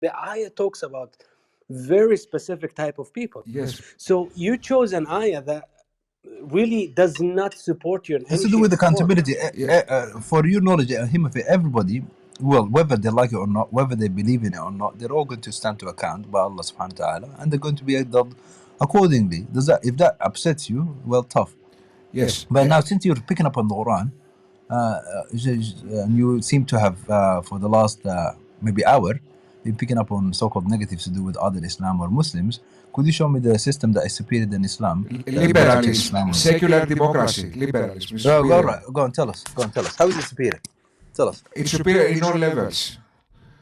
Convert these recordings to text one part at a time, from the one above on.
The ayah talks about very specific type of people. Yes. So you chose an ayah that really does not support you in Has any to do shape with or form. accountability. For your knowledge, everybody, well, whether they like it or not, whether they believe in it or not, they're all going to stand to account by Allah subhanahu wa ta'ala, and they're going to be held accordingly. If that upsets you, well, tough. Yes. But now, since you're picking up on the Quran, and you seem to have, for the last maybe hour, been picking up on so-called negatives to do with other Islam or Muslims, could you show me the system that is superior than Islam? Liberalism, secular democracy, liberalism is superior. Go on, tell us. How is it superior? Tell us. It's superior in all levels.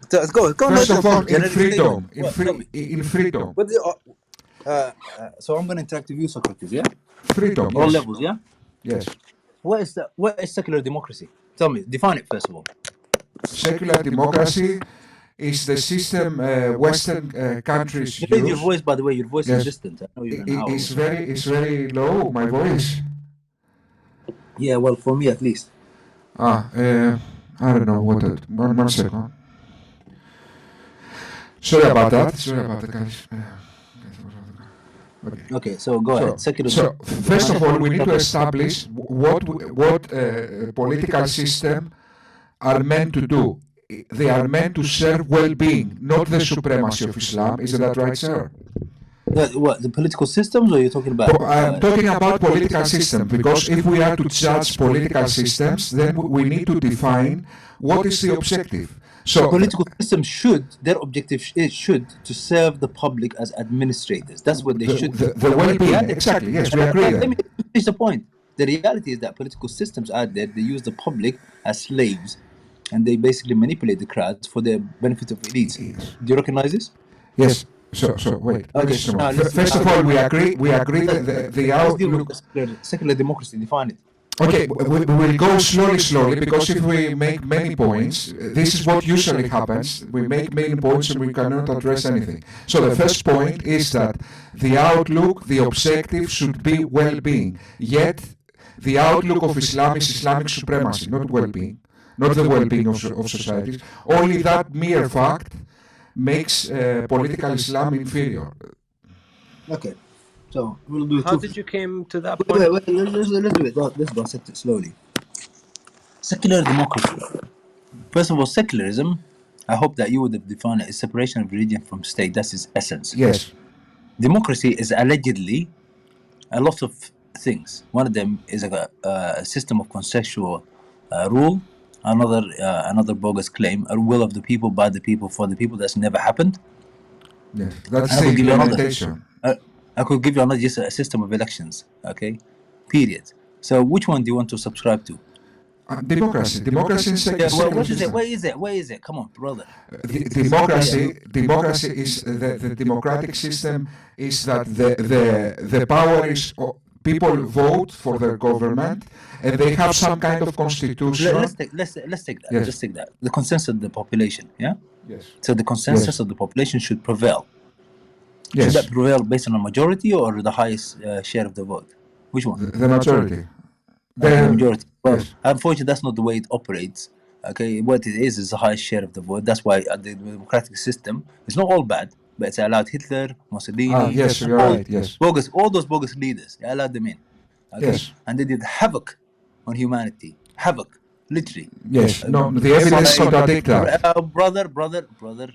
Go. First of all, in Generally freedom. statement. In freedom. So I'm going to interact with you, Socrates, yeah? Freedom, All yes. levels, yeah? Yes. What is secular democracy? Tell me, define it first of all. Secular democracy is the system Western countries use. Your voice, by the way, your voice is distant. I know you're an hour. It's very low, my voice. Yeah, well, for me at least. I don't know what that. One second. Sorry about that, guys. Okay, so go ahead. So first of all, we need to establish what political system are meant to do. They are meant to serve well-being, not the supremacy of Islam. Isn't that right, sir? What, the political systems, or are you talking about? I'm talking about political system, because if we are to judge political systems, then we need to define what is the objective. So political systems their objective should to serve the public as administrators. That's what they should do. The well-being, exactly, yes, we agree. Let me finish the point. The reality is that political systems out there, they use the public as slaves, and they basically manipulate the crowds for the benefit of elites. Yes. Do you recognize this? Yes. So wait. Okay. First of all, we agree that the outlook. Secular democracy, define it. Okay, we will go slowly, because if we make many points, this is what usually happens. We make many points and we cannot address anything. So the first point is that the outlook, the objective should be well-being. Yet, the outlook of Islam is Islamic supremacy, not well-being, not the well-being of societies. Only that mere fact makes political Islam inferior. Okay. So we'll do it. How did you came to that point? Wait, let's do it. Let's dissect it slowly. Secular democracy. First of all, secularism, I hope that you would have defined it as separation of religion from state. That's its essence. Yes. Democracy is allegedly a lot of things. One of them is a system of consensual rule. Another bogus claim, a will of the people, by the people, for the people. That's never happened. Yes, that's the implementation. I could give you another, just a system of elections, okay? Period. So which one do you want to subscribe to? Democracy. Democracy is What is it? Come on, brother. Democracy is the democratic system is that the power is people vote for their government and they have some kind of constitution. Let's take that. Yes. Just take that. The consensus of the population, yeah? Yes. So the consensus of the population should prevail. Yes. Should that prevail based on a majority or the highest share of the vote? Which one? The majority. The majority. Well, yes. Unfortunately, that's not the way it operates. Okay, what it is the highest share of the vote. That's why the democratic system is not all bad, but it's allowed Hitler, Mussolini, yes, you're right. Yes. all those bogus leaders. They allowed them in. Okay? Yes. And they did havoc on humanity. Havoc, literally. Yes. No, the evidence contradicts that. Brother.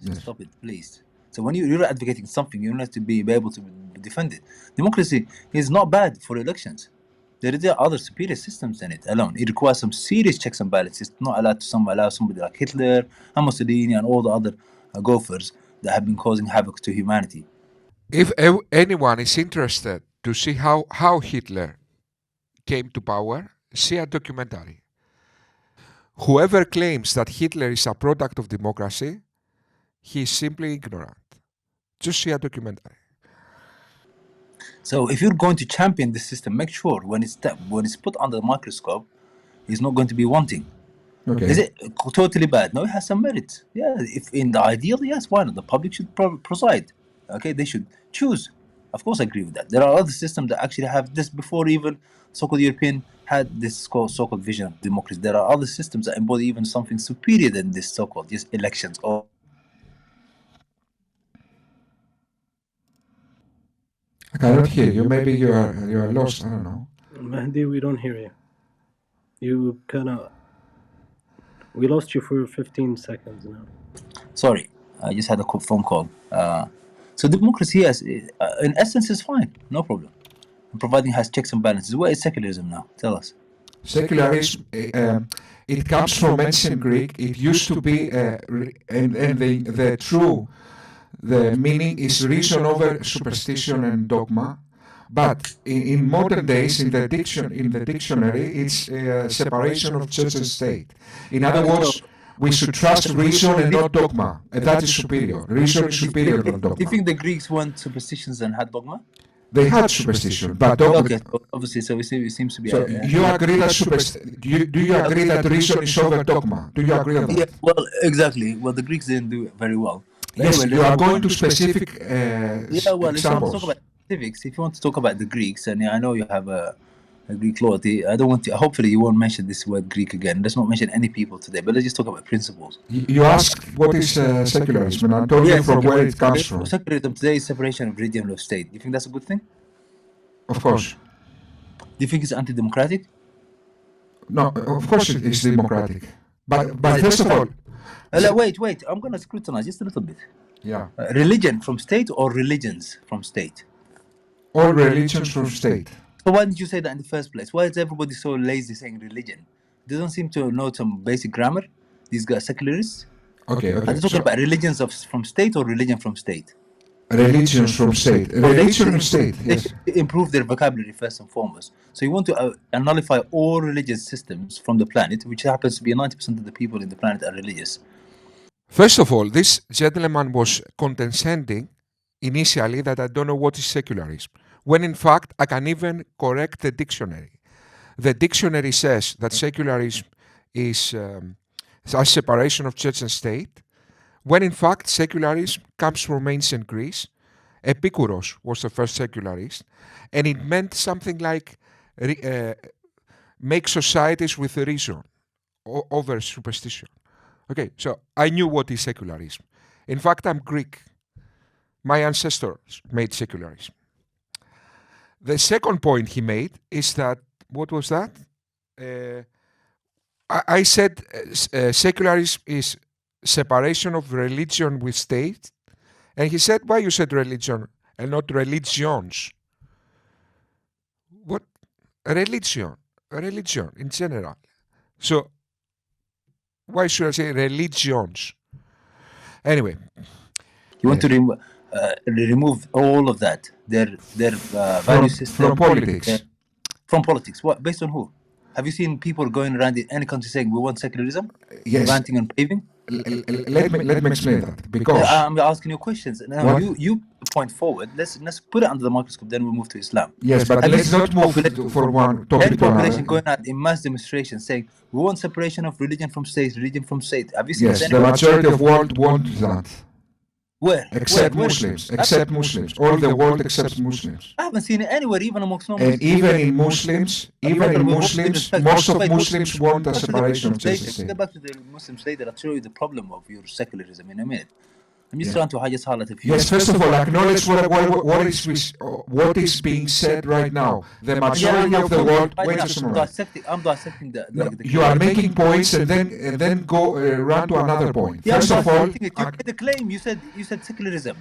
Yes. Stop it, please. So when you're advocating something, you have to be able to defend it. Democracy is not bad for elections. There are other superior systems than it alone. It requires some serious checks and balances. It's not allowed to allow somebody like Hitler and Mussolini and all the other gophers that have been causing havoc to humanity. If anyone is interested to see how Hitler came to power, see a documentary. Whoever claims that Hitler is a product of democracy, he is simply ignorant. Just see a documentary. So if you're going to champion this system, make sure when it's put under the microscope, it's not going to be wanting. Okay. Is it totally bad? No, it has some merits. Yeah, if in the ideal, yes, why not? The public should preside. Okay, they should choose. Of course, I agree with that. There are other systems that actually have this before even so-called European had this so-called vision of democracy. There are other systems that embody even something superior than this so-called just elections. cannot hear you. Maybe you are lost. I don't know. Mahdi, we don't hear you. You we lost you for 15 seconds now. Sorry, I just had a phone call. So democracy, in essence, is fine, no problem, providing it has checks and balances. Where is secularism now? Tell us. Secularism, it comes from ancient Greek. It used to be, and the meaning is reason over superstition and dogma. But in modern days, in the dictionary, it's separation of church and state. In other words, we should trust reason and not dogma, and that is superior. Reason is superior than Do you dogma. think the Greeks weren't superstitions and had dogma? They had superstition, but dogma. Okay, so obviously, so it seems to be. So you agree that do you agree that reason is over dogma? Do you agree on that? Yeah, well, exactly. Well, the Greeks didn't do it very well. But Yes, anyway, you let's are move going on. to specific Yeah, well, if you want to talk examples. about specifics, if you want to talk about the Greeks, and I know you have a Greek loyalty, I don't want to. Hopefully, you won't mention this word Greek again. Let's not mention any people today, but let's just talk about principles. You ask what is secularism, and I told you from where it comes from. Secularism today is separation of religion and state. Do you think that's a good thing? Of course. Do you think it's anti-democratic? No, of course it is democratic. But first of all, Wait. I'm going to scrutinize just a little bit. yeah, Religion from state or religions from state? all religions from state. So why did you say that in the first place? Why is everybody so lazy saying religion? They don't seem to know some basic grammar. These guys secularists. Okay. Are they talking about religions from state or religion from state? Religions from state. Religion from state, They yes. should improve their vocabulary first and foremost. So you want to nullify all religious systems from the planet, which happens to be 90% of the people in the planet are religious. First of all, this gentleman was condescending initially that I don't know what is secularism, when in fact I can even correct the dictionary. The dictionary says that secularism is a separation of church and state, when in fact secularism comes from ancient Greece. Epicurus was the first secularist, and it meant something like make societies with reason over superstition. Okay, so I knew what is secularism. In fact, I'm Greek. My ancestors made secularism. The second point he made is that, what was that? I said secularism is separation of religion with state. And he said, why you said religion and not religions? What? Religion in general. So, why should I say religions? Anyway. You want to remove all of that, their value system. From politics. From politics. What? Based on who? Have you seen people going around in any country saying we want secularism? Yes. Ranting and paving? Let me explain that, because I'm asking you questions. Now you point forward. Let's put it under the microscope. Then we move to Islam. yes, but let's not move for one topic Every to population another. going out in mass demonstrations saying we want separation of religion from state. Have you seen Yes, this the anywhere? majority of world want that. Where? Except Where? Muslims. Except Muslims. All the world except Muslims. I haven't seen it anywhere, even amongst non-Muslims. And even in Muslims, most of Muslims want a separation of church and state. Get back to the Muslim state that I'll show you the problem of your secularism in a minute. I'm just trying to just highlight a few. Yes, first of all, acknowledge what is being said right now. The majority of the world. Wait just a moment. I'm dissecting the You are making points and then go run to another point. Yeah, First of all, you made the claim. You said secularism.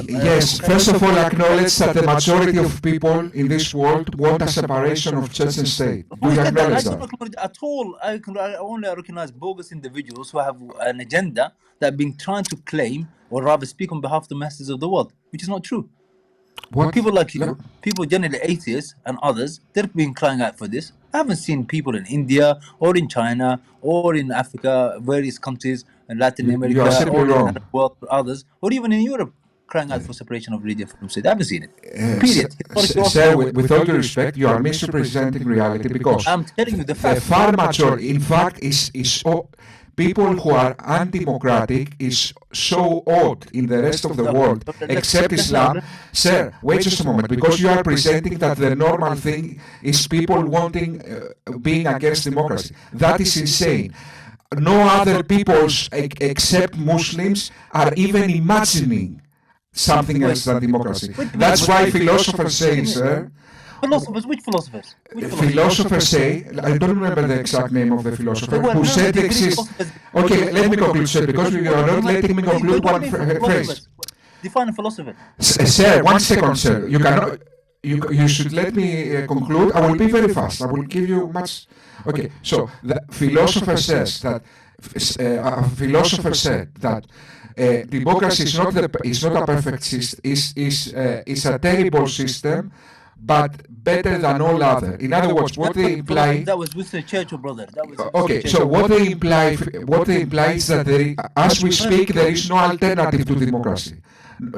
yes. First of all, acknowledge that the majority of people in this world want a separation of church and state. Do you acknowledge I that? don't acknowledge at all. I only recognize bogus individuals who have an agenda that have been trying to claim, or rather speak on behalf of the masses of the world, which is not true. What? People like you, No. people generally atheists and others, they've been crying out for this. I haven't seen people in India or in China or in Africa, various countries, in Latin America, you are simply or in wrong. Arab world, or others, or even in Europe, crying out for separation of religion from state. I haven't seen it. Period. Sir, with all due respect, you are misrepresenting reality, because I'm telling you the the fact. far majority, in fact, is people who are undemocratic is so odd in the rest of the world, except Islam. Sir, wait just a moment, because you are presenting that the normal thing is people wanting, being against democracy. That is insane. No other peoples except Muslims are even imagining something else than democracy. That's why philosophers say, sir. Philosophers? Which philosophers? Philosophers say, I don't remember the exact name of the philosopher, who said it exists. Okay, let me conclude, sir, because you are not letting me conclude one phrase. Define a philosopher. Sir, 1 second, sir. You cannot. You should let me conclude. I will be very fast. I will give you much. Okay. So the philosopher says that a philosopher said that democracy is not a perfect system. Is a terrible system, but better than all other. In other words, what they imply. That was Winston Churchill, brother. That was okay. So what they imply is that as we speak, there is no alternative to democracy.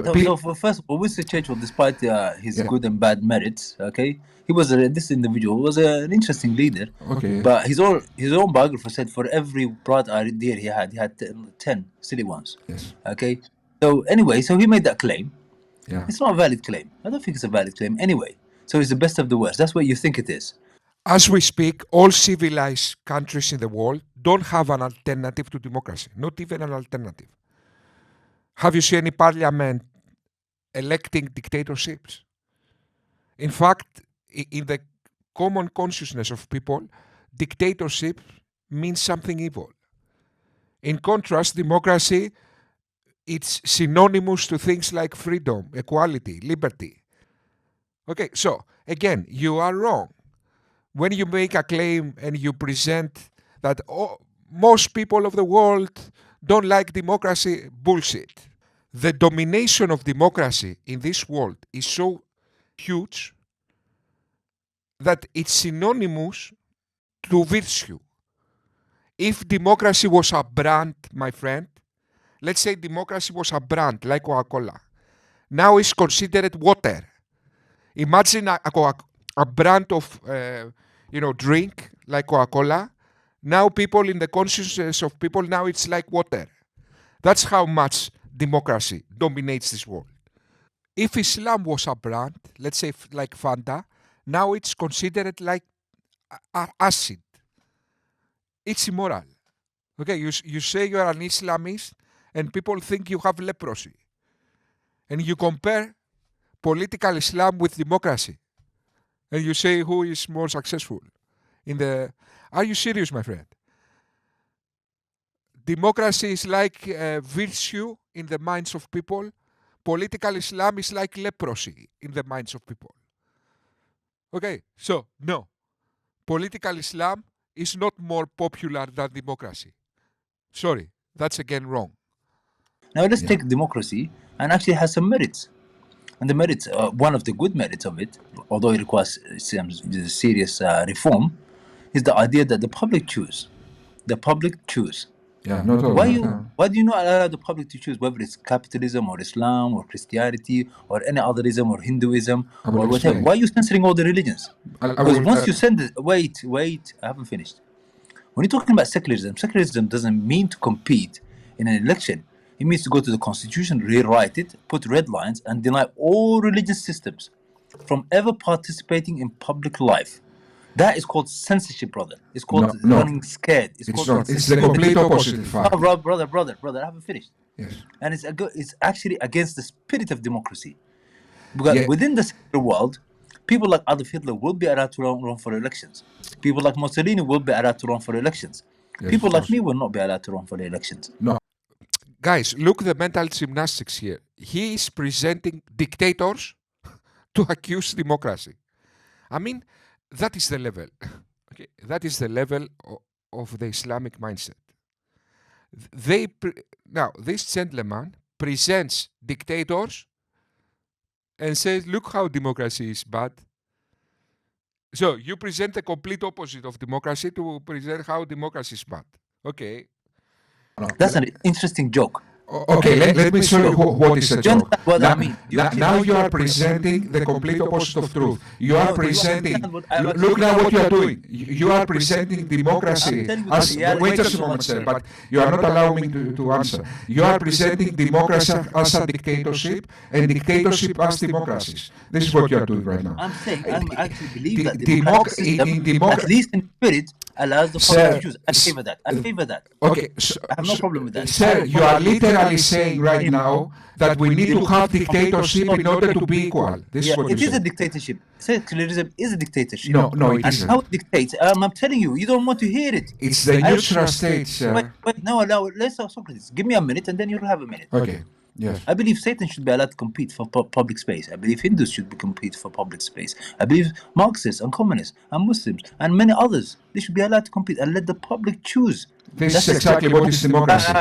So first of all, Winston Churchill, despite his good and bad merits, okay, he was this individual was an interesting leader. Okay. But his own biographer said for every bright idea he had 10 silly ones. Yes. Okay. So anyway, so he made that claim. Yeah. It's not a valid claim. I don't think it's a valid claim anyway. So it's the best of the worst. That's what you think it is. As we speak, all civilized countries in the world don't have an alternative to democracy. Not even an alternative. Have you seen any parliament electing dictatorships? In fact, in the common consciousness of people, dictatorship means something evil. In contrast, democracy, it's synonymous to things like freedom, equality, liberty. Okay, so again, you are wrong. When you make a claim and you present that most people of the world don't like democracy, bullshit. The domination of democracy in this world is so huge that it's synonymous to virtue. If democracy was a brand, my friend, let's say democracy was a brand like Coca-Cola. Now it's considered water. Imagine a brand of drink like Coca-Cola. Now people in the consciousness of people, now it's like water. That's how much democracy dominates this world. If Islam was a brand, let's say like Fanta, now it's considered like acid. It's immoral. Okay, you say you are an Islamist and people think you have leprosy. And you compare political Islam with democracy. And you say who is more successful. Are you serious, my friend? Democracy is like virtue in the minds of people. Political Islam is like leprosy in the minds of people. Okay, so no. Political Islam is not more popular than democracy. Sorry, that's again wrong. Now let's take democracy and actually has some merits. And the merits, one of the good merits of it, although it requires some serious reform, is the idea that the public choose. The public choose. Yeah, not all. Why do you not allow the public to choose whether it's capitalism or Islam or Christianity or any otherism or Hinduism or whatever? Explain. Why are you censoring all the religions? Because once you send it, wait, I haven't finished. When you're talking about secularism doesn't mean to compete in an election. It means to go to the constitution, rewrite it, put red lines, and deny all religious systems from ever participating in public life. That is called censorship, brother. It's called running scared. It's not. It's the complete opposite, in fact. Oh, brother, I haven't finished. Yes. And it's actually against the spirit of democracy. Because within the secular world, people like Adolf Hitler will be allowed to run for elections. People like Mussolini will be allowed to run for elections. Yes, people like me will not be allowed to run for the elections. No. Guys, look the mental gymnastics here. He is presenting dictators to accuse democracy. I mean, that is the level. Okay, that is the level of the Islamic mindset. Now, this gentleman presents dictators and says, look how democracy is bad. So you present the complete opposite of democracy to present how democracy is bad. Okay. That's an interesting joke. Okay, let me show you what is a joke. What I mean. Now you are presenting the complete opposite of truth. You are presenting. Look now what you are doing. You are presenting democracy as. Wait just a moment, sir, but you are not allowing me to answer. You are presenting democracy as a dictatorship and dictatorship as democracies. This is what you are doing right now. I'm saying I actually believe that democracy, at least in spirit, allows the public to choose. I favor that. Okay, I have no problem with that. Sir, you are literally literally saying right now that we need to have dictatorship in order to be equal. This is what it you is a say. dictatorship. Secularism is a dictatorship. No, it And isn't. how it dictates, I'm telling you, you don't want to hear it. It's the neutral state, Wait, sir. no, let's talk Socrates. Give me a minute and then you'll have a minute. Okay. Yes. I believe Satan should be allowed to compete for public space. I believe Hindus should be compete for public space. I believe Marxists and communists and Muslims and many others, they should be allowed to compete and let the public choose. This is exactly what is democracy.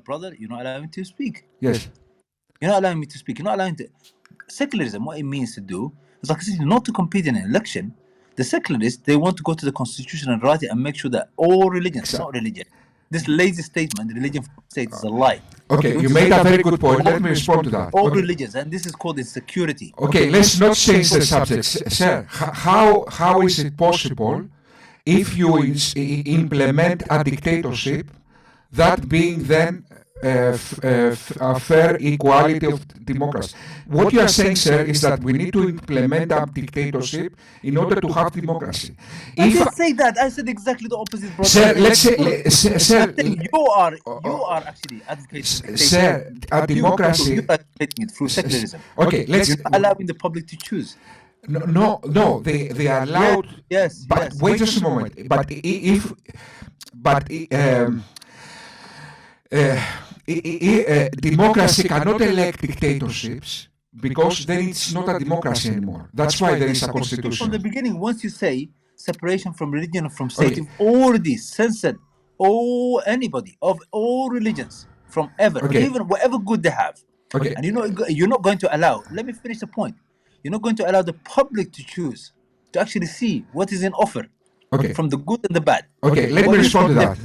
Brother, you're not allowing me to speak. Yes. You're not allowing me to speak. You're not allowing to. Secularism, what it means to do is like I said, not to compete in an election. The secularists, they want to go to the constitution and write it and make sure that all religions, not religion. This lazy statement, religion from state, is a lie. Okay, you made a very good point. Let me respond to that. All Okay. religions, and this is called insecurity. Okay, let's not change the subject. Sir, how is it possible if you implement a dictatorship, that being then a fair equality of democracy? What you are saying, sir, is that we need to implement a dictatorship in order to have democracy. I didn't say that. I said exactly the opposite, brother. Sir, let's say, sir, you are actually advocating. Sir, a democracy. You're advocating it through secularism. Okay, let's. You're allowing the public to choose. No, they are allowed. Yes. But yes. wait just a moment. Democracy cannot elect dictatorships because then it's not a democracy anymore. That's why there is a constitution. From the beginning, once you say separation from religion and from state, you've already censored anybody of all religions from ever, even whatever good they have. Okay. And you're not going to allow. Let me finish the point. You're not going to allow the public to choose, to actually see what is in offer. From the good and the bad. Okay, let me respond to that.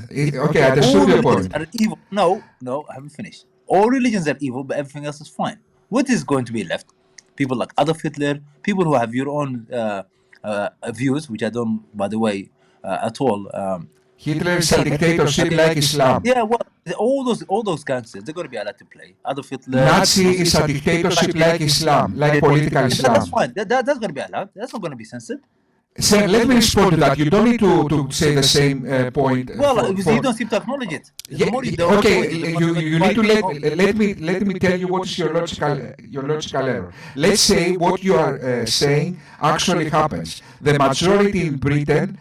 Okay, I understood your point. Are evil. No, I haven't finished. All religions are evil, but everything else is fine. What is going to be left? People like Adolf Hitler, people who have your own views, which I don't, by the way, at all. Hitler is a dictatorship like Islam. Yeah, well, all those gangsters, they're going to be allowed to play. Adolf Hitler. Nazi is a dictatorship like Islam, like political Islam. That's fine. That's going to be allowed. That's not going to be censored. Sir, let me respond to that. You don't need to say the same point. Well, you don't seem to acknowledge it. You need to let me tell you what is your logical error. Let's say what you are saying actually happens. The majority in Britain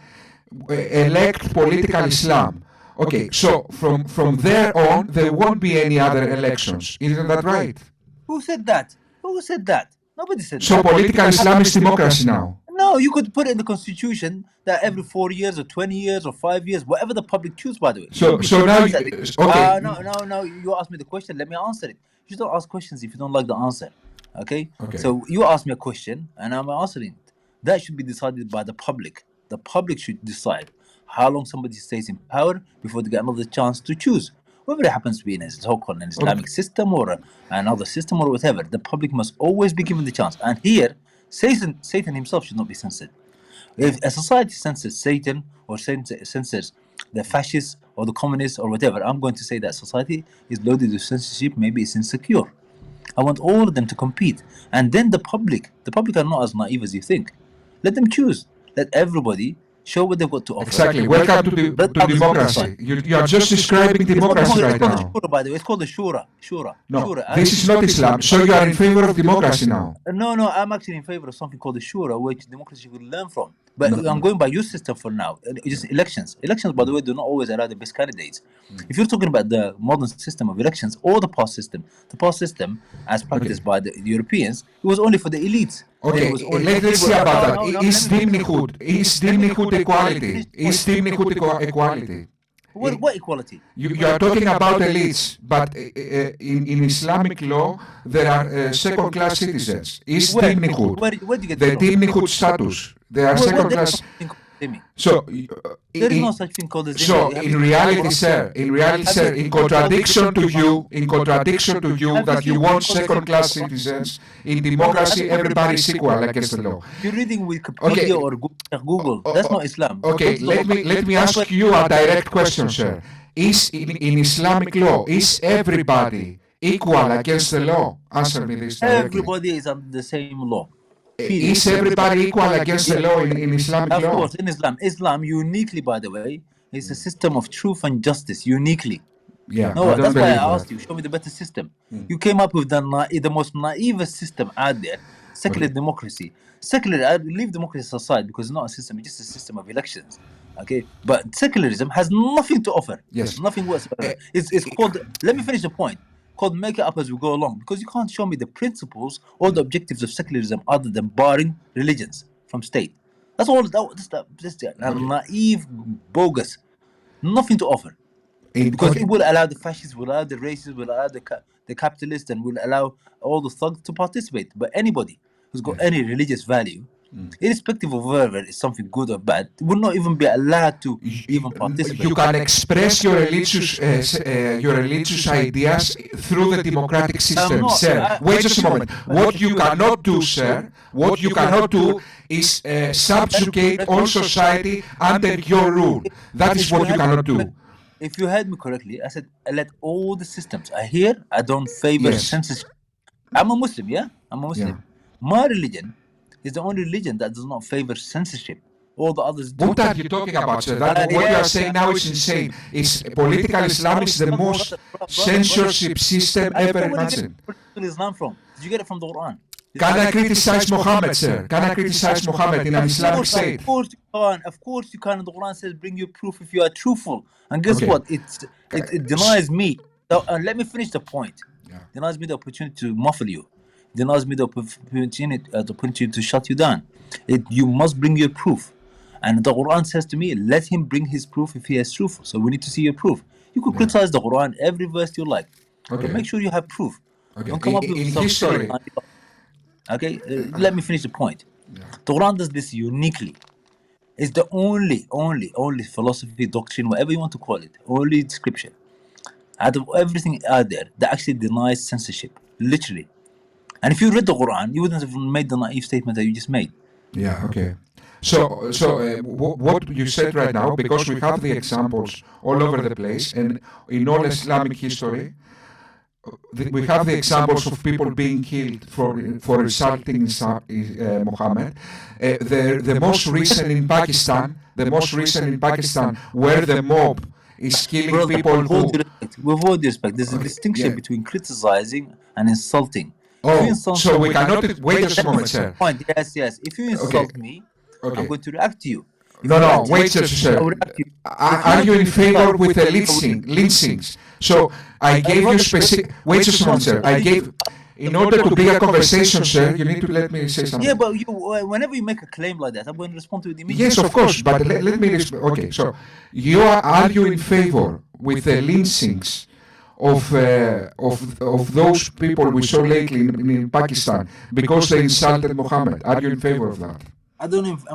elect political Islam. Okay, so from there on, there won't be any other elections. Isn't that right? Who said that? Nobody said that. So political Islam is democracy now. No, you could put it in the constitution that every 4 years or 20 years or 5 years, whatever the public choose, by the way. So now, okay. No, you asked me the question, let me answer it. You don't ask questions if you don't like the answer, okay? So you asked me a question and I'm answering it. That should be decided by the public. The public should decide how long somebody stays in power before they get another chance to choose. Whether it happens to be in a so-called an Islamic system or another system or whatever, the public must always be given the chance. And here, Satan himself should not be censored. If a society censors Satan or censors the fascists or the communists or whatever, I'm going to say that society is loaded with censorship. Maybe it's insecure. I want all of them to compete, and then the public are not as naive as you think. Let them choose. Let everybody show what they've got to offer. Exactly. Welcome to democracy. You are just describing democracy right now. Shura, by the way. It's called the Shura. No, Shura. this is not Islam. So you are in favor of democracy now? No, I'm actually in favor of something called the Shura, which democracy will learn from. But I'm going by your system for now. Just elections. Elections, by the way, do not always allow the best candidates. If you're talking about the modern system of elections or the past system as practiced by the Europeans, it was only for the elites. Okay, let's see about that. Is dimnihood equality? Is dimnihood equality? What equality? You are talking about elites, but in Islamic law there are second-class citizens. Is dimnihood? Where do you get the dimnihood status? They are second-class. So there is no such thing called a zimmi. So in reality, sir, in contradiction to you, that you want second-class citizens, in democracy everybody is equal against the law. You're reading Wikipedia or Google. That's not Islam. Okay, let me ask you a direct question, sir. Is in Islamic law, is everybody equal against the law? Answer me this directly. Everybody is under the same law. Is everybody equal against the law in Islamic law? Of course, in Islam uniquely, by the way, is a system of truth and justice, uniquely. Yeah, No, I don't that's why believe I that. asked you, show me the better system. You came up with the most naive system out there, secular Okay. democracy. Secular, I leave democracy aside because it's not a system, it's just a system of elections. Okay, but secularism has nothing to offer, Yes. nothing whatsoever. Eh, It's called, let me finish the point, called make it up as we go along, because you can't show me the principles or the objectives of secularism other than barring religions from state. That's all, just a Okay. naive, bogus, nothing to offer. Because Okay. it will allow the fascists, will allow the racists, will allow the capitalists, and will allow all the thugs to participate. But anybody who's got Yes. any religious value, irrespective of whether it's something good or bad, will not even be allowed to even participate. You can express your religious ideas through the democratic I'm system, not. sir. Wait just a moment. What you cannot do, sir, what you cannot do is subjugate all society under your rule. That is what you cannot do. If you heard me correctly, I said let all the systems. I don't favor Yes. censorship. I'm a Muslim, yeah? I'm a Yeah. Muslim. My religion is the only religion that does not favor censorship. All the others do. What are you talking about, sir? What you are Yes, saying now is insane. It's political Islam is the most censorship system ever Where did you imagined. get political Islam from? Did you get it from the Quran? Can I criticize Muhammad, sir? Can I criticize Muhammad in an Islamic state? Of course you can. Of course you can. The Quran says, "Bring your proof if you are truthful." And guess Okay. what? It denies me. So, let me finish the point. Yeah. Denies me the opportunity to muffle you. Denies me the opportunity to shut you down. You must bring your proof. And the Quran says to me, "Let him bring his proof if he is truthful." So we need to see your proof. You could criticize the Quran every verse you like, but Okay. make sure you have proof. Okay. Don't come up with In some history. Okay, let me finish the point. The Quran does this uniquely. It's the only philosophy, doctrine, whatever you want to call it, only scripture out of everything out there that actually denies censorship, literally. And if you read the Quran, you wouldn't have made the naive statement that you just made. Yeah. Okay. What you said right now, because we have the examples all over the place, and in all Islamic history, we have the examples of people being killed for insulting Muhammad. The most recent in Pakistan, where the mob is killing Brother, people who. with all due respect, there's a distinction Yeah. between criticizing and insulting. If you Oh, insult so we cannot wait just a moment, That's the sir. point. Yes. If you insult me, Okay. I'm going to react to you. If No, you no, react to wait me, just a I second. will react to you. Are you in favor with the lynchings? So I gave you specific. Wait just a moment, sir. I gave. In order to be a conversation, sir, you need to let me say something. Yeah, but whenever you make a claim like that, I'm going to respond to it immediately. Yes, of course, but let me. Okay, so are you in favor with the lynchings of those people we saw lately in Pakistan because they insulted Muhammad? Are you in favor of that? I'm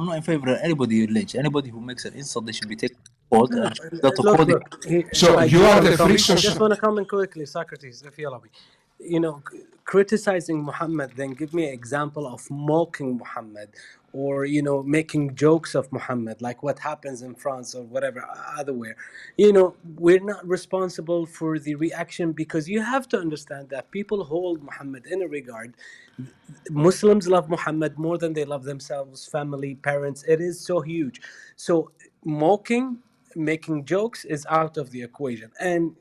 not in favor of anybody who lynch. Anybody who makes an insult, they should be taken to court and dealt Look, accordingly. So you are the free I just want to comment quickly, Socrates, if you allow me. Criticizing Muhammad, then give me an example of mocking Muhammad, or making jokes of Muhammad, like what happens in France or whatever other where. We're not responsible for the reaction, because you have to understand that people hold Muhammad in a regard. Muslims love Muhammad more than they love themselves, family, parents. It is so huge. So mocking, making jokes is out of the equation. And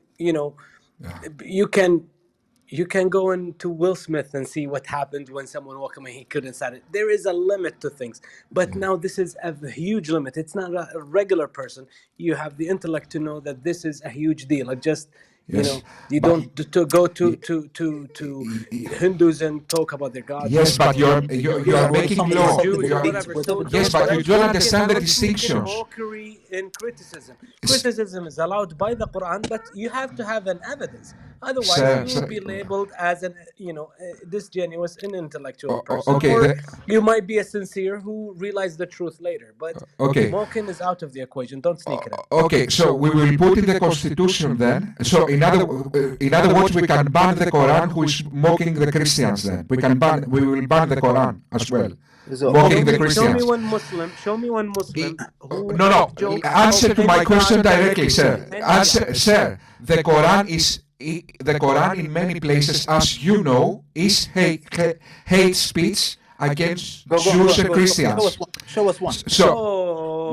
you can go into Will Smith and see what happened when someone walked him and he couldn't start it. There is a limit to things. But now this is a huge limit. It's not a regular person. You have the intellect to know that this is a huge deal. It just, you don't go to Hindus and talk about their gods. Yes, but you are making law. Jews or whatever. Yes, but you don't understand the Don't sneak in distinctions. mockery in criticism. Criticism is allowed by the Quran, but you have to have an evidence. Otherwise, you will be labeled as an disingenuous and intellectual person. Okay, Or you might be a sincere who realized the truth later. But Okay. mocking is out of the equation. Don't sneak it in. Okay, so we will put in the constitution then. So in other words, we can ban the Quran who is mocking the Christians. Then we will ban the Quran as well. Mocking the Christians. Show me one Muslim who No. makes jokes. Answer to my question directly, sir. Sir, the Quran in many places, as you know, is hate speech against Jews and Christians. Show us one. So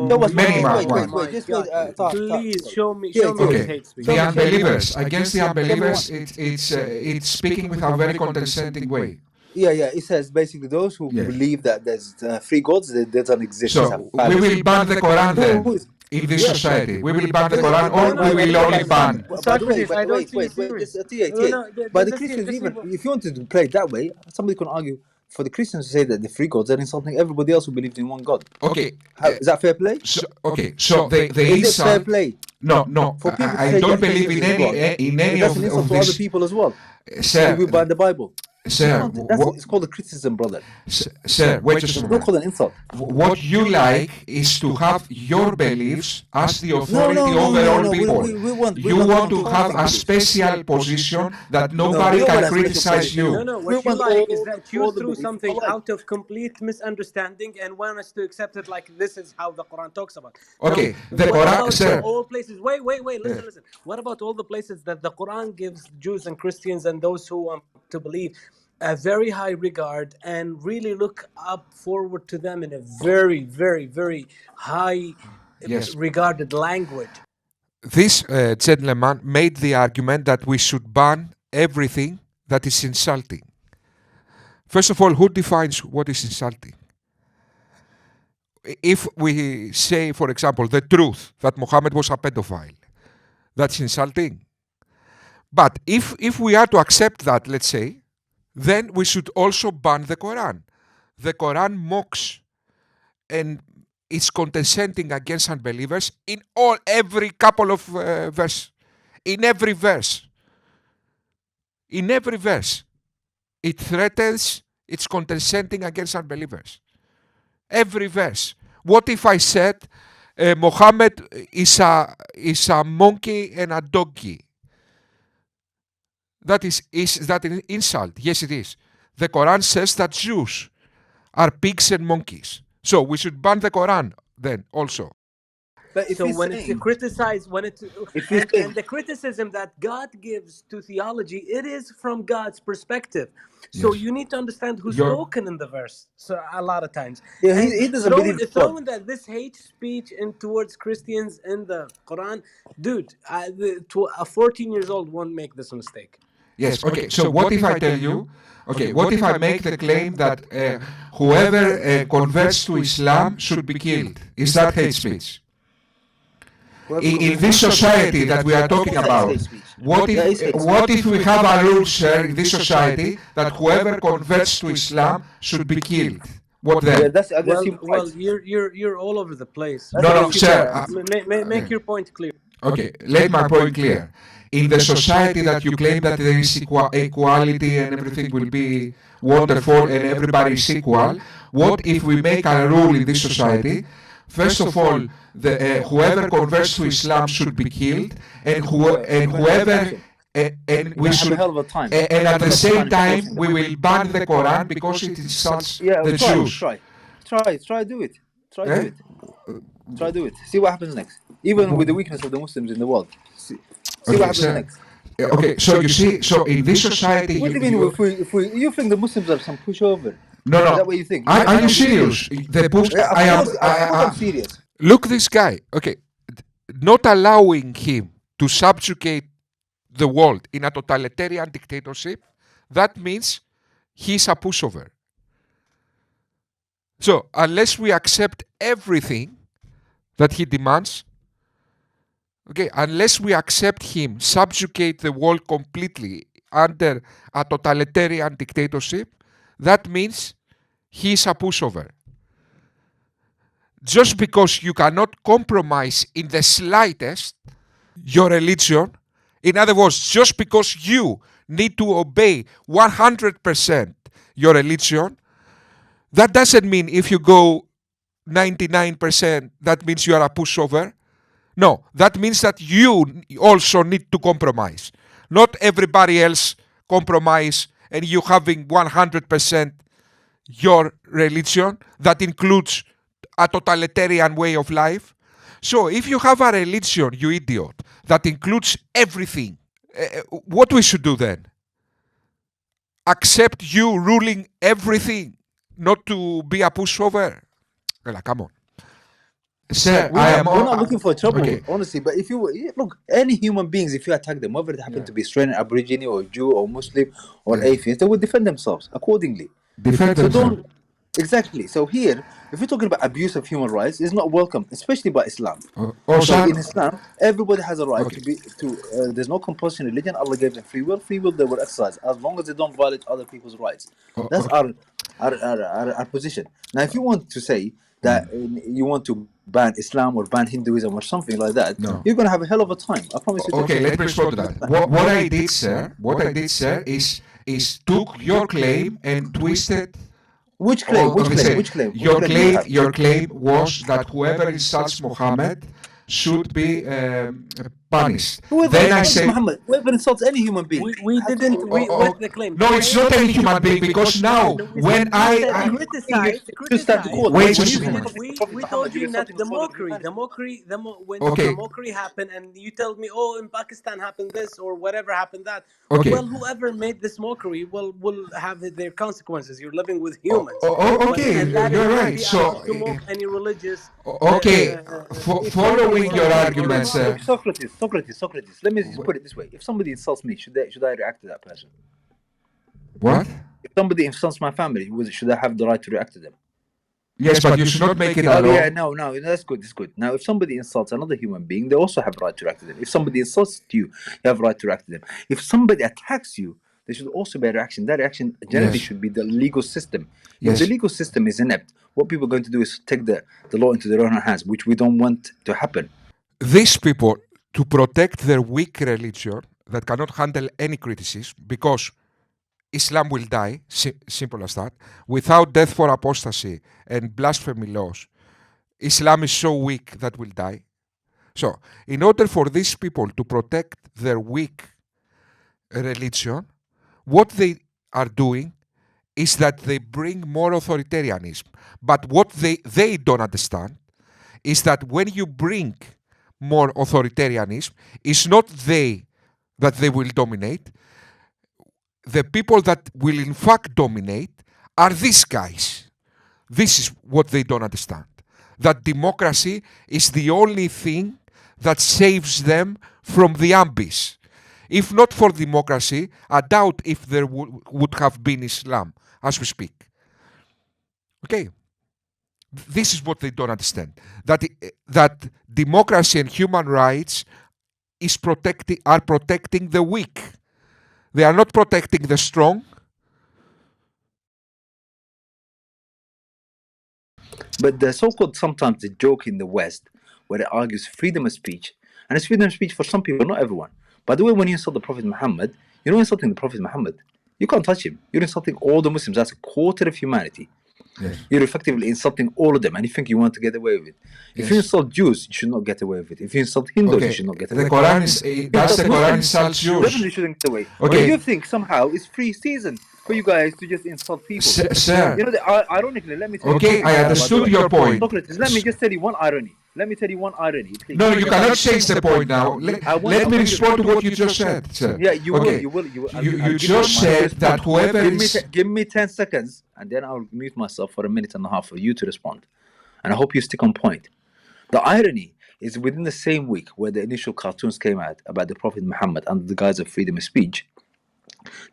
Show us Many wait, ones. wait, just wait. Please show me TH. this Okay, hate speech. the Show me unbelievers. one. Against the unbelievers, it's speaking with a very condescending way. Yeah. It says basically those who Yes. believe that there's three gods that doesn't exist. It's a So we fallacy. will ban the Quran Who then is? in this Yeah. society. We will ban the Yes, Quran, or by, No, we no, by will the only by ban. by the way, Socrates, I don't see you wait, serious. just TA. No, By the this Christians, even even. if you wanted to play it that way, somebody can argue for the Christians to say that the three gods are insulting everybody else who believes in one God. Okay. Is that fair play? So the Is it fair insult. play No, no. for people to I say don't that believe Jesus in is God? any That's an insult of to this. other people as well. Sir, If we ban the Bible, you sir, can't. It's called a criticism, brother. sir, wait just a Don't moment. call it an insult. What you like is to have your beliefs as the authority over all No. people. We You want to control have a things. special position that No, nobody we don't can want a special criticize position. you. No. We What you want like is all that you all the threw beliefs something alike. out of complete misunderstanding and want us to accept it like this is how the Quran talks about. Okay, No, the what Quran, about sir. all places? Wait. Listen. What about all the places that the Quran gives Jews and Christians and those who want to believe a very high regard and really look up forward to them in a very, very, very high Yes. regarded language? This gentleman made the argument that we should ban everything that is insulting. First of all, who defines what is insulting? If we say, for example, the truth that Muhammad was a pedophile, that's insulting. But if we are to accept that, let's say, then we should also ban the Quran. The Quran mocks and is condescending against unbelievers in every couple of verse. In every verse. In every verse. It threatens, it's condescending against unbelievers. Every verse. What if I said Muhammad is a monkey and a donkey? That is that an insult? Yes, it is. The Quran says that Jews are pigs and monkeys. So we should ban the Quran then also. But if So he's when saying, it's criticized, if he's saying, and the criticism that God gives to theology, it is from God's perspective. So Yes. you need to understand who's You're- spoken in the verse. So a lot of times, yeah, and he doesn't believe in God. throwing that this hate speech in towards Christians in the Quran, dude, a 14 years old won't make this mistake. Yes, okay. So what if I tell you, okay, what if I make the claim that whoever converts to Islam should be killed? Is that hate speech? In this society that we are talking about, what if we have a rule, sir, in this society that whoever converts to Islam should be killed? What Yeah, then? that's against human Well, rights. you're all over the place. That's No, against sir. human rights. Make your point clear. Okay, let my point clear. In the society that you claim that there is equality and everything will be wonderful and everybody is equal, what if we make a rule in this society? First of all, whoever converts to Islam should be killed, and whoever and we Have a should hell of a time. and at the same time we will ban the Quran because it insults Yeah, the Jews. try do it. Eh? Try do it. See what happens next. Even with the weakness of the Muslims in the world. See Okay, what happens sir. next. Okay, so you see, so in this society, What do you mean if we you think the Muslims are some pushover? no, Is that no. what you think? Are you serious? The push. Yeah, I am. of course I'm serious. Look, this guy, okay, not allowing him to subjugate the world in a totalitarian dictatorship, that means he's a pushover. So, unless we accept everything that he demands, okay, unless we accept him subjugate the world completely under a totalitarian dictatorship, that means he's a pushover. Just because you cannot compromise in the slightest your religion, in other words, just because you need to obey 100% your religion, that doesn't mean if you go 99%, that means you are a pushover. No, that means that you also need to compromise. Not everybody else compromise and you having 100% your religion that includes a totalitarian way of life. So if you have a religion, you idiot, that includes everything, what we should do then? Accept you ruling everything, not to be a pushover? Well, come on. Sir, We're not looking for trouble, okay. honestly. But if you look, any human beings, if you attack them, whether it happen to be Australian, Aborigine, or Jew, or Muslim, or atheist, they will defend themselves accordingly. Defend So themselves. don't exactly. So here, if we're talking about abuse of human rights, it's not welcome, especially by Islam. So sir, in Islam, everybody has a right Okay. to be to. There's no compulsion in religion. Allah gave them free will. Free will they will exercise as long as they don't violate other people's rights. That's okay. our position. Now, if you want to say that you want to ban Islam or ban Hinduism or something like that, No. you're gonna have a hell of a time. I promise you. Okay, let me respond to that. What I did, sir, is took your claim and twisted. Which claim? Which claim? Which claim? Your claim was that whoever insults Muhammad should be punished. Whoever Then I insults say, Muhammad, whoever insults any human being. We didn't. What's the claim? no, it's not any human being because now No, when I criticize, to start the court. Wait When a you second. insult the Prophet we Muhammad, told you're you not insulting the the soul of mockery, humanity. when Okay. the mockery happened, and you told me, oh, in Pakistan happened this or whatever happened that. Okay. Well, whoever made this mockery will have their consequences. You're living with humans. Okay, And that you're is not right. be So, allowed to mock any religious. okay, following or your anything, argument, or sir. Socrates. Let me just put it this way: if somebody insults me, should I react to that person? What? If somebody insults my family, should I have the right to react to them? Yes, but you should not make it a Oh law. yeah, no, that's good. That's good. Now, if somebody insults another human being, they also have the right to react to them. If somebody insults you, you have the right to react to them. If somebody attacks you, there should also be a reaction. That reaction generally Yes. should be the legal system. Yes. If the legal system is inept, what people are going to do is take the law into their own hands, which we don't want to happen. These people, to protect their weak religion that cannot handle any criticism, because Islam will die, simple as that, without death for apostasy and blasphemy laws. Islam is so weak that will die. So, in order for these people to protect their weak religion, what they are doing is that they bring more authoritarianism. But what they don't understand is that when you bring more authoritarianism, it's not that they will dominate. The people that will in fact dominate are these guys. This is what they don't understand. That democracy is the only thing that saves them from the abyss. If not for democracy, I doubt if there would have been Islam as we speak. Okay? This is what they don't understand. That democracy and human rights are protecting the weak. They are not protecting the strong. But the so-called sometimes the joke in the West, where it argues freedom of speech, and it's freedom of speech for some people, not everyone. By the way, when you insult the Prophet Muhammad, you're not insulting the Prophet Muhammad. You can't touch him. You're insulting all the Muslims. That's a quarter of humanity. Yes. You're effectively insulting all of them, and you think you want to get away with it. If you insult Jews, you should not get away with it. If you insult Hindus, you should not get away with it. The Quran is does the Quran insults Jews? Definitely shouldn't get away. Okay. But you think somehow it's free season for you guys to just insult people. Sir. You know, ironically, let me tell you. Okay, I understood your point. Socrates, let me just tell you one irony. Please. No, you cannot change the point now. Let me respond to what you just said, sir. Yeah, you Okay. will. You just said that whoever is... Give me 10 seconds, and then I'll mute myself for a minute and a half for you to respond. And I hope you stick on point. The irony is within the same week where the initial cartoons came out about the Prophet Muhammad under the guise of freedom of speech,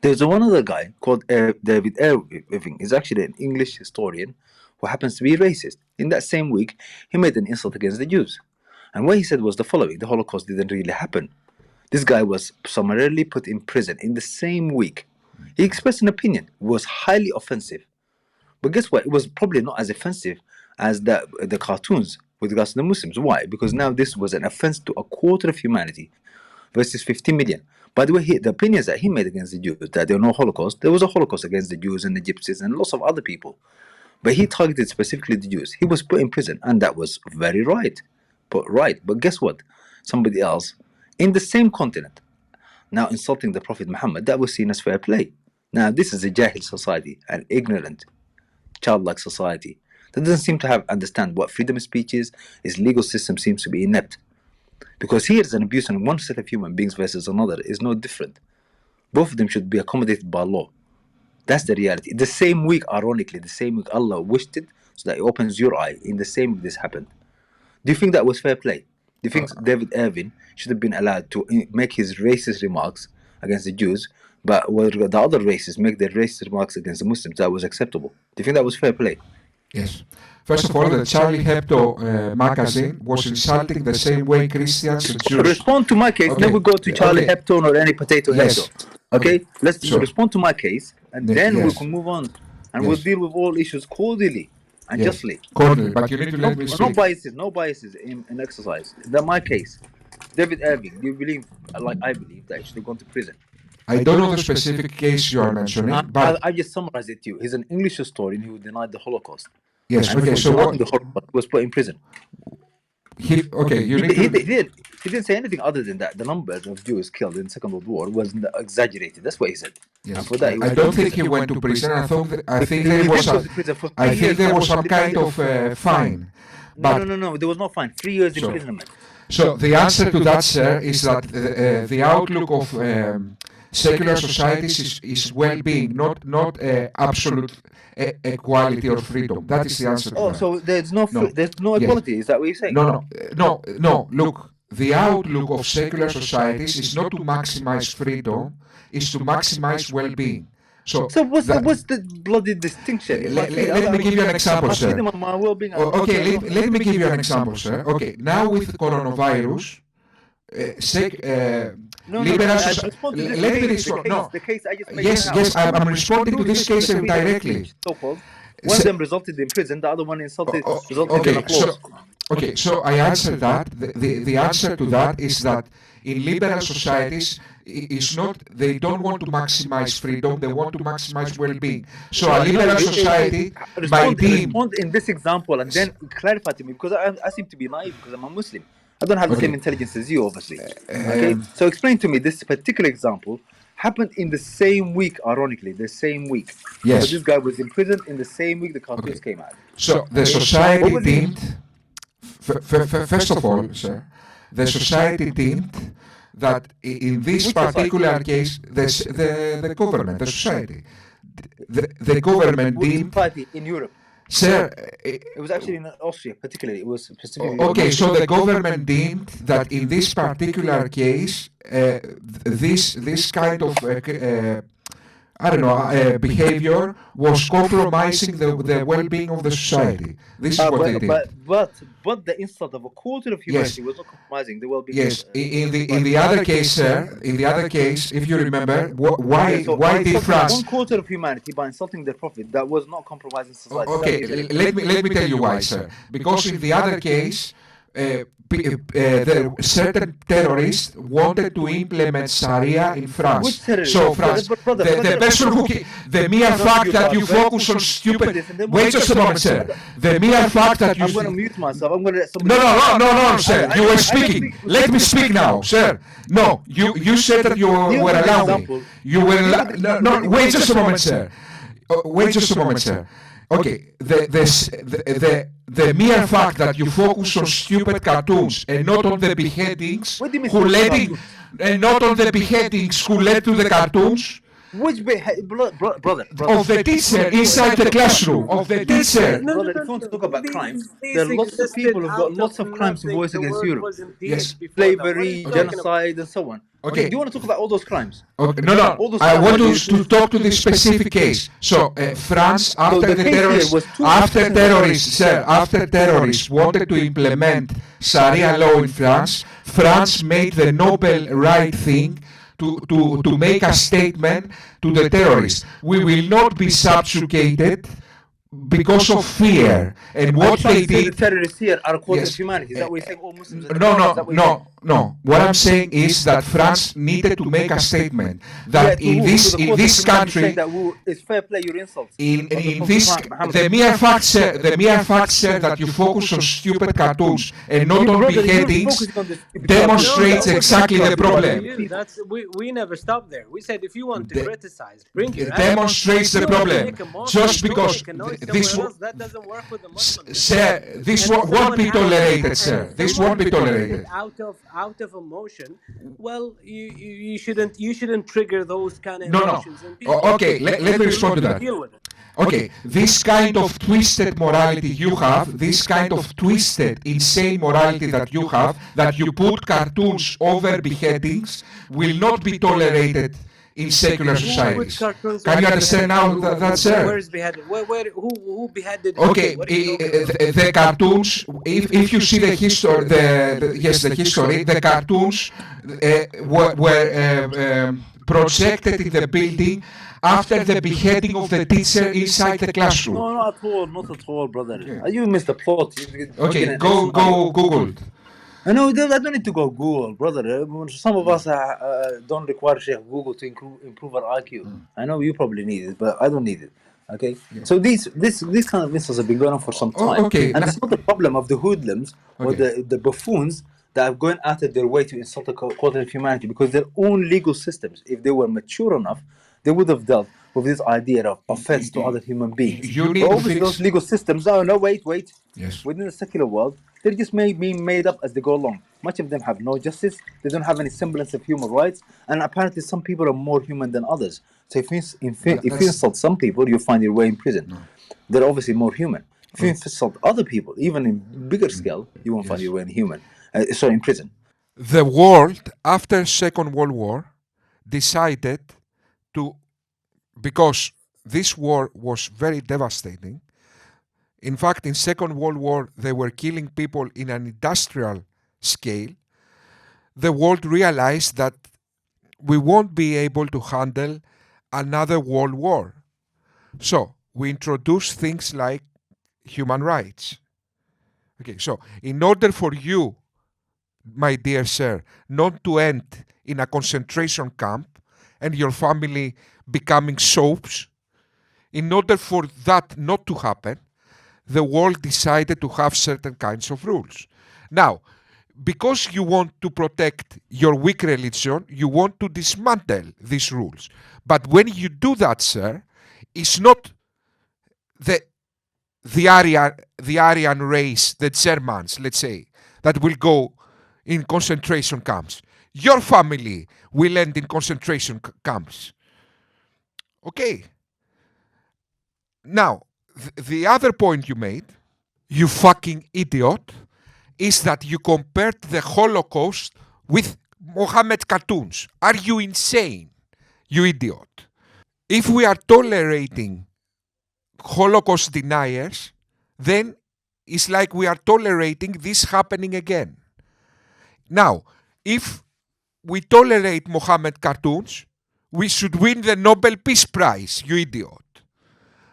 there's one other guy called David Irving. He's actually an English historian who happens to be racist. In that same week, he made an insult against the Jews. And what he said was the following: the Holocaust didn't really happen. This guy was summarily put in prison in the same week. He expressed an opinion. It was highly offensive. But guess what? It was probably not as offensive as the cartoons with regards to the Muslims. Why? Because now this was an offense to a quarter of humanity versus 50 million. By the way, the opinions that he made against the Jews, that there was no Holocaust, there was a Holocaust against the Jews and the Gypsies and lots of other people. But he targeted specifically the Jews. He was put in prison, and that was very right. But guess what? Somebody else in the same continent now insulting the Prophet Muhammad, that was seen as fair play. Now, this is a Jahil society, an ignorant, childlike society that doesn't seem to understand what freedom of speech is. Its legal system seems to be inept. Because here is an abuse on one set of human beings versus another is no different. Both of them should be accommodated by law. That's the reality. The same week, ironically, Allah wished it so that it opens your eye. In the same week this happened. Do you think that was fair play? Do you think David Irving should have been allowed to make his racist remarks against the Jews, but where the other races make their racist remarks against the Muslims, that was acceptable? Do you think that was fair play? Yes. First of all, the Charlie Hebdo magazine was insulting the same way Christians and Jews. Respond to my case. Okay. Never go to Charlie Okay. Hebdo or any potato Yes. Hebdo. Okay? Let's Sure. respond to my case, and then we Yes. can move on, and Yes. we'll deal with all issues cordially and Yes. justly. Cordially, but you need to let me speak. No biases in exercise. That my case. David Irving, do you believe, like I believe, that he should have gone to prison? I don't know the specific case you are mentioning, but I just summarized it to you. He's an English historian who denied the Holocaust. yes. And Okay. for So denying what? the Holocaust, he was put in prison. Okay. You need He to. didn't say anything other than that. The numbers of Jews killed in the Second World War was exaggerated. That's what he said. Yes. And for that, he was I don't think he went to prison. I think there He was went a, to prison for I 3 think years. there was some kind of fine. But No. There was no fine. 3 years So- imprisonment. So the answer to that, sir, is that the outlook of secular societies is well-being, not absolute equality or freedom. That is the answer to Oh, that. so there's no No. Yes. equality. Is that what you're saying? No. Look, the outlook of secular societies is not to maximize freedom, is to maximize well-being. So what's the bloody distinction? let me give you an example, My sir. freedom and my well-being. Okay, let me give you an example, sir. Okay, now with coronavirus, liberal let me respond. No, The case I just made. yes, I'm responding to this case directly. So-called. One of them resulted in prison. The other one resulted in Okay, applause. so I answered that. The answer to that is that in liberal societies, is not they don't want to maximize freedom; they want to maximize well-being. So a liberal society might deem. Respond in this example and then clarify to me, because I seem to be naive because I'm a Muslim. I don't have the same intelligence as you, obviously. Okay, so explain to me this particular example happened in the same week, ironically, the same week. Yes. So this guy was in prison in the same week the cartoons came out. So the society deemed, first of all, sir, the society deemed that in this particular case, the government, the society, the government Which deemed, party in Europe? sir, It was actually in Austria, particularly. It was specifically. okay, so the government deemed that in this particular case, this kind of behavior was compromising the well-being of the society. This is what they did. But the insult of a quarter of humanity was not compromising the well-being. Yes, in the other case, sir, in the other case, if you remember, why did France? 1/4 of humanity by insulting their prophet, that was not compromising society. Okay, let me tell you why, sir. Because in the other case, certain terrorists wanted to implement Sharia in France. Which terrorists? So France, Brother, the person who, the mere fact that you focus on stupid. Wait just a moment, sir. The mere fact that you. I'm going to mute myself. I'm going to let somebody. No, sir. You were speaking. Let me speak now, sir. No, you said that you were allowing me. You were no. Wait just a moment, sir. Wait just a moment, sir. Okay, the mere fact that you focus on stupid cartoons and not on the beheadings What do you mean who stupid led cartoons? and not on the beheadings who led to the cartoons Which brother? of the teacher inside the classroom of the teacher. Brother, if you want to talk about crimes, there are lots of people who've got lots of crimes to voice against Europe. Yes. Slavery, genocide, and so on. Okay. Do you want to talk about all those crimes? Okay, no. All those I want crimes to talk to this specific case. So France, after the the case here terrorists, was two after percent- terrorists, sir, after terrorists wanted to implement Sharia law in France, France made the noble right thing to make a statement to the terrorists. We will not be subjugated because of fear. And what they The did. terrorists here are a quarter Yes. of humanity. Is that what you're saying? All Muslims are Is that what you're saying? No. What I'm saying is that France needed to make a statement that Yeah, in to this the in quarter this of humanity country. saying that it's fair play your insults. In Prophet this, Muhammad. the mere fact, sir, that you focus on stupid cartoons and not on Brother, you're beheadings focusing on the stupid demonstrates cartoons. exactly the problem. That's we never stopped there. We said if you want to The- criticize, bring your demonstrates the evidence. Go problem. make a mosque, Just go because make a noise this somewhere else. That doesn't work with the Muslims. sir, this And won't be someone tolerated, acts- sir. and This someone won't be tolerated. acted out of emotion. Well, you shouldn't trigger those kind of No. emotions in people. Okay, let me respond to that. Deal with it. Okay, this kind of twisted morality you have, this kind of twisted, insane morality that you have, that you put cartoons over beheadings, will not be tolerated in secular Which societies. cartoons? Can What you beheaded? understand now that, Where sir? is beheaded? Who beheaded who? Okay, What are you talking about? the cartoons. If you see the history, yes, the history, the cartoons were projected in the building after the beheading of the teacher inside the classroom. No, not at all, not at all, brother. Okay. You missed the plot. You're Okay, getting an go scenario. Google. I know. I don't need to go Google, brother. Some of us don't require Sheikh Google to improve our IQ. I know you probably need it, but I don't need it. Okay. So these kind of instances have been going on for some time, Okay, and it's not the problem of the hoodlums or okay. the buffoons that are going out of their way to insult the quality of humanity, because their own legal systems, if they were mature enough, they would have dealt with this idea of offense to other human beings. You But need to obviously, those fix. legal systems, no, wait. Yes. Within the secular world, they're just being made up as they go along. Much of them have no justice. They don't have any semblance of human rights, and apparently, some people are more human than others. So if you That's insult some people, you find your way in prison. They're obviously more human. If you insult other people, even in bigger scale, you won't find yes. your way in in prison. The world after Second World War decided to, because this war was very devastating. In fact, in Second World War, they were killing people in an industrial scale. The world realized that we won't be able to handle another world war. So we introduced things like human rights. Okay, so in order for you, my dear sir, not to end in a concentration camp and your family becoming soaps, in order for that not to happen, the world decided to have certain kinds of rules. Now, because you want to protect your weak religion, you want to dismantle these rules. But when you do that, sir, it's not the the Aryan race, the Germans, let's say, that will go in concentration camps. Your family will end in concentration camps. Okay. Now, the other point you made, you fucking idiot, is that you compared the Holocaust with Mohammed cartoons. Are you insane? You idiot. If we are tolerating Holocaust deniers, then it's like we are tolerating this happening again. Now, if we tolerate Mohammed cartoons, we should win the Nobel Peace Prize, you idiot.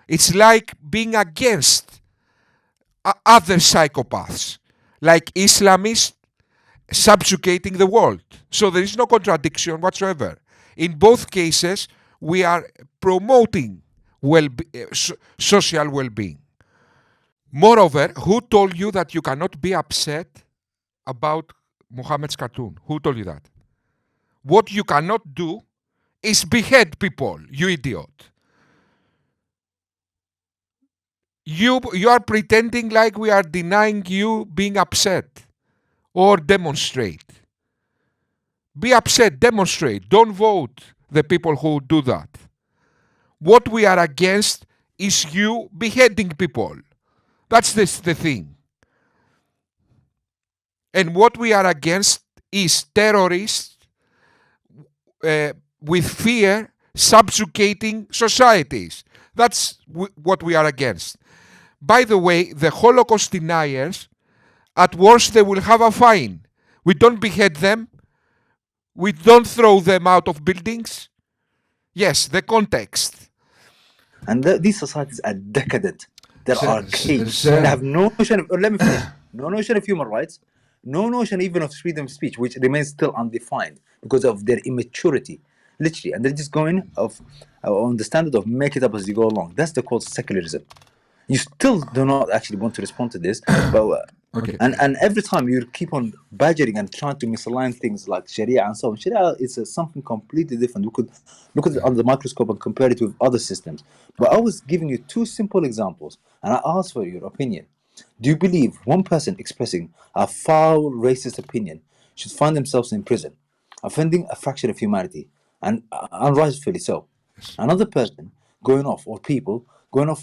It's like being against other psychopaths, like Islamists subjugating the world. So there is no contradiction whatsoever. In both cases, we are promoting social well-being. Moreover, who told you that you cannot be upset about Muhammad's cartoon? Who told you that? What you cannot do is behead people, you idiot. You are pretending like we are denying you being upset or demonstrate. Be upset, demonstrate. Don't vote the people who do that. What we are against is you beheading people. That's the thing. And what we are against is terrorists with fear subjugating societies. That's what we are against. By the way, the Holocaust deniers, at worst, they will have a fine. We don't behead them. We don't throw them out of buildings. Yes, the context. And these societies are decadent. They're archaic. Sir. They have no notion of, let me finish, no notion of human rights, no notion even of freedom of speech, which remains still undefined because of their immaturity, literally. And they're just going on the standard of make it up as you go along. That's the called secularism. You still do not actually want to respond to this, but Okay. and every time you keep on badgering and trying to misalign things like Sharia and so on. Sharia is something completely different. We could look at it under the microscope and compare it with other systems. But I was giving you two simple examples, and I asked for your opinion. Do you believe one person expressing a foul racist opinion should find themselves in prison, offending a fraction of humanity, and unrightfully so? Another person going off, or people going off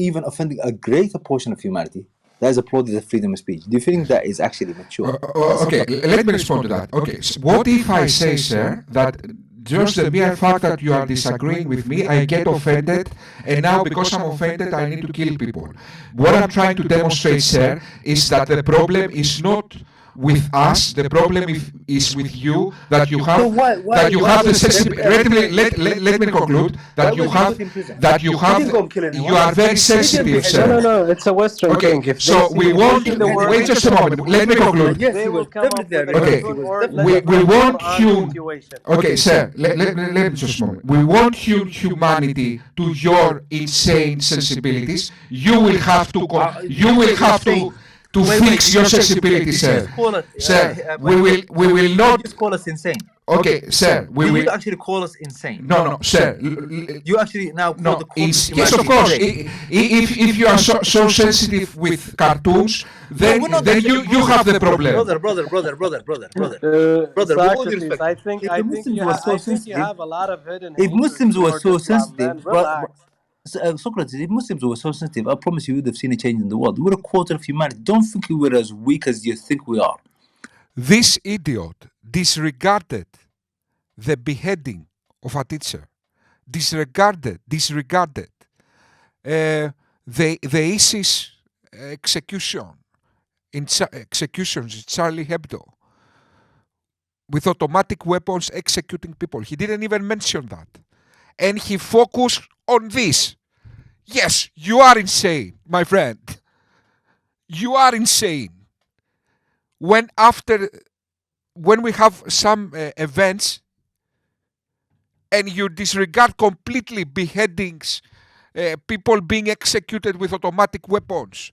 even offending a greater portion of humanity, that is applauded as freedom of speech. Do you think that is actually mature? Okay, let me respond to that. Okay, so what if I say, sir, that just the mere fact that you are disagreeing with me, I get offended, and now because I'm offended, I need to kill people? What I'm trying to demonstrate, sir, is that the problem is not with us. The problem is with you, that you have So why the was sensitivity. Let me conclude why was he put in prison? He didn't go killing you anyone. are very sensitive, No, no, sir. no. It's a Western Okay, thing. If they so see we you want. pushing the word, Wait just a moment. Let me conclude. Yes, they he will was come up definitely with a a Okay, racist. He cartoon was or definitely like we a want Quran situation. Okay, sir, let me just a moment. We want humanity to your insane sensibilities. You will have to you will have to fix your sensibility, Did you sir. just call us? Sir, My friend, we will did you not. just call us insane? Okay, sir, we Did you will. actually call us insane? No, sir. You actually now call the No, cause of yes, of humanity course. insane. If you are so sensitive with cartoons, No, then we're not you have the problem. Brother. With all due Socrates, respect, I think, if I the think Muslims you, were so I think you sensitive, have a lot of hidden if hatred Muslims were towards so Islam, sensitive, man. Relax. Socrates, if Muslims were so sensitive, I promise you would have seen a change in the world. We're a quarter of humanity. Don't think we're as weak as you think we are. This idiot disregarded the beheading of a teacher, disregarded the ISIS executions in Charlie Hebdo, with automatic weapons executing people. He didn't even mention that. And he focused on this. Yes, you are insane, my friend. You are insane. When we have some events and you disregard completely beheadings, people being executed with automatic weapons,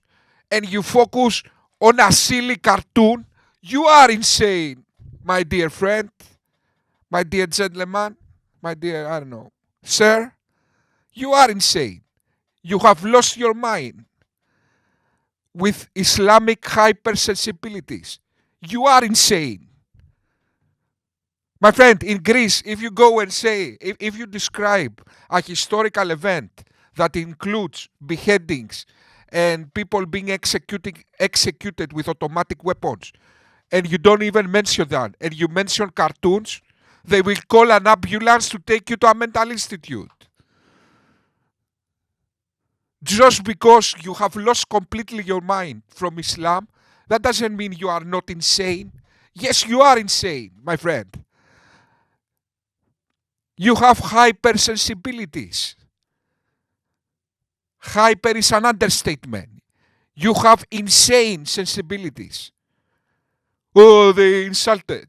and you focus on a silly cartoon, you are insane, my dear friend, my dear gentleman, my dear, I don't know, sir, you are insane. You have lost your mind with Islamic hypersensibilities. You are insane. My friend, in Greece, if you go and say, if you describe a historical event that includes beheadings and people being executed with automatic weapons, and you don't even mention that, and you mention cartoons, they will call an ambulance to take you to a mental institute. Just because you have lost completely your mind from Islam, that doesn't mean you are not insane. Yes, you are insane, my friend. You have hypersensibilities. Hyper is an understatement. You have insane sensibilities. Oh, they insulted.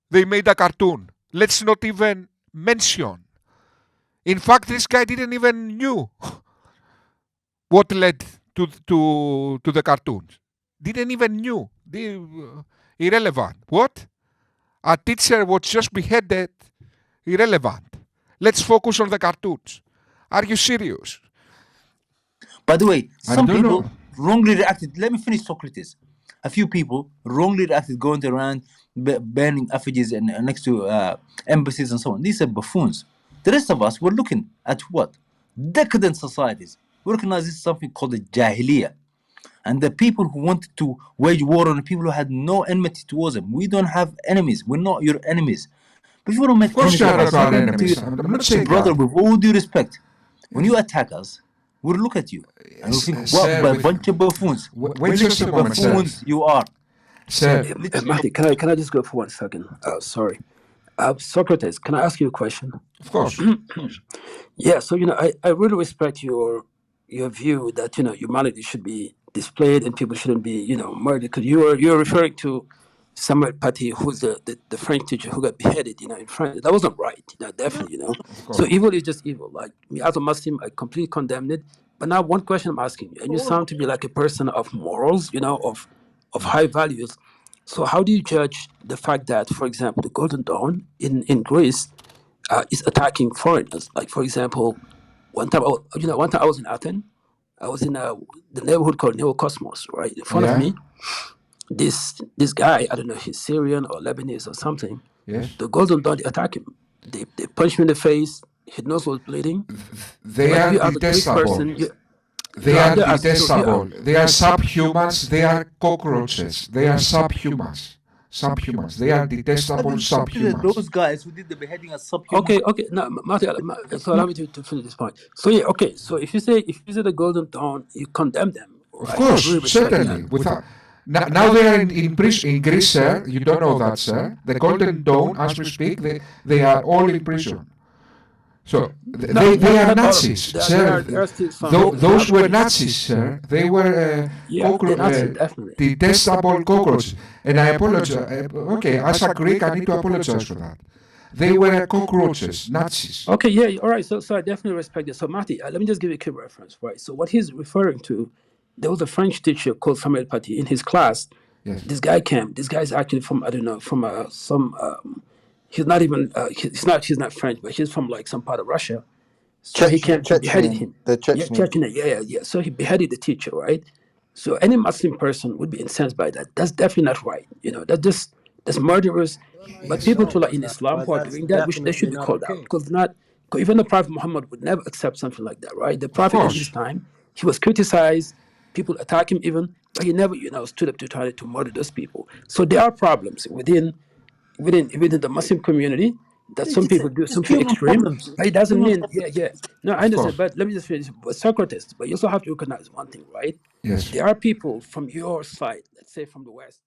They made a cartoon. Let's not even mention. In fact, this guy didn't even knew what led to the cartoons. Didn't even knew. Irrelevant. What? A teacher was just beheaded. Irrelevant. Let's focus on the cartoons. Are you serious? By the way, I some don't people know. wrongly reacted. Let me finish Socrates. A few people wrongly reacted going around burning effigies and next to embassies and so on. These are buffoons. The rest of us were looking at what? Decadent societies. We recognize this is something called the Jahiliyyah. And the people who wanted to wage war on the people who had no enmity towards them. We don't have enemies. We're not your enemies. But if you want to Of make course, enemies you of are us, not our you enemies. I'm not saying brother, that. with all due respect, when you attack us, we'll look at you and we'll think, what Sir, a bunch of buffoons. wait just a moment, sir. Buffoons you are. Sir, Literally. Mahdi, can I just go for 1 second? Sorry. Socrates, can I ask you a question? of course. Yeah, so I really respect your view that humanity should be displayed and people shouldn't be murdered. Because you're referring to Samuel Paty, who's the French teacher who got beheaded, in France. That wasn't right, definitely. So evil is just evil. Like me as a Muslim, I completely condemn it. But now one question I'm asking you, and you sound to be like a person of morals, of high values. So how do you judge the fact that, for example, the Golden Dawn in Greece is attacking foreigners? Like, for example, one time I was in Athens. I was in the neighborhood called Neo Cosmos, right? In front of Yeah? me, this guy, I don't know, he's Syrian or Lebanese or something. Yes? The Golden Dawn, they attack him. They punch him in the face. His nose was bleeding. They But are you as a Jewish detestable. person, They you are are there as so you are. detestable. They are subhumans. They are cockroaches. They are subhumans. Subhumans. They are detestable Consider subhumans. those guys who did the beheading as subhuman. Okay. Now, Marty, so allow me to finish this point. So yeah, okay. So if you say the Golden Dawn, you condemn them, Of right? I course, really respect certainly. that. Without now they are in prison in Greece, sir. You don't know that, sir. The Golden Dawn, as we speak, they are all in prison. So they are Not all of them. Nazis, There sir. are still some Those were Nazis. Nazis, sir. They were Yeah, they're Nazis, definitely. detestable cockroaches. And I apologize. Okay, as a Greek, I need to apologize for that. They were cockroaches, Nazis. Okay, yeah, all right. So I definitely respect it. So Marty, let me just give you a quick reference, right? So what he's referring to, there was a French teacher called Samuel Paty in his class. Yes. This guy came. This guy's actually from, I don't know, from some. He's not even. He's not French, but he's from like some part of Russia. So he came. He beheaded him. The Yeah, Chechnya. Yeah. So he beheaded the teacher, right? So any Muslim person would be incensed by that. That's definitely not right. That's murderers. But Yes, people no, to like in Islam but who are that's doing that, which they definitely should be not called out okay. because not. 'Cause even the Prophet Muhammad would never accept something like that, right? The Of Prophet in his course. time, he was criticized, people attack him even, but he never, stood up to try to murder those people. So there are problems within the Muslim community that some people do It's something human extreme, problems. but it doesn't Human mean, problems. yeah. No, I Of understand, course. but let me just finish. But Socrates, but you also have to recognize one thing, right? Yes. There are people from your side, let's say from the West,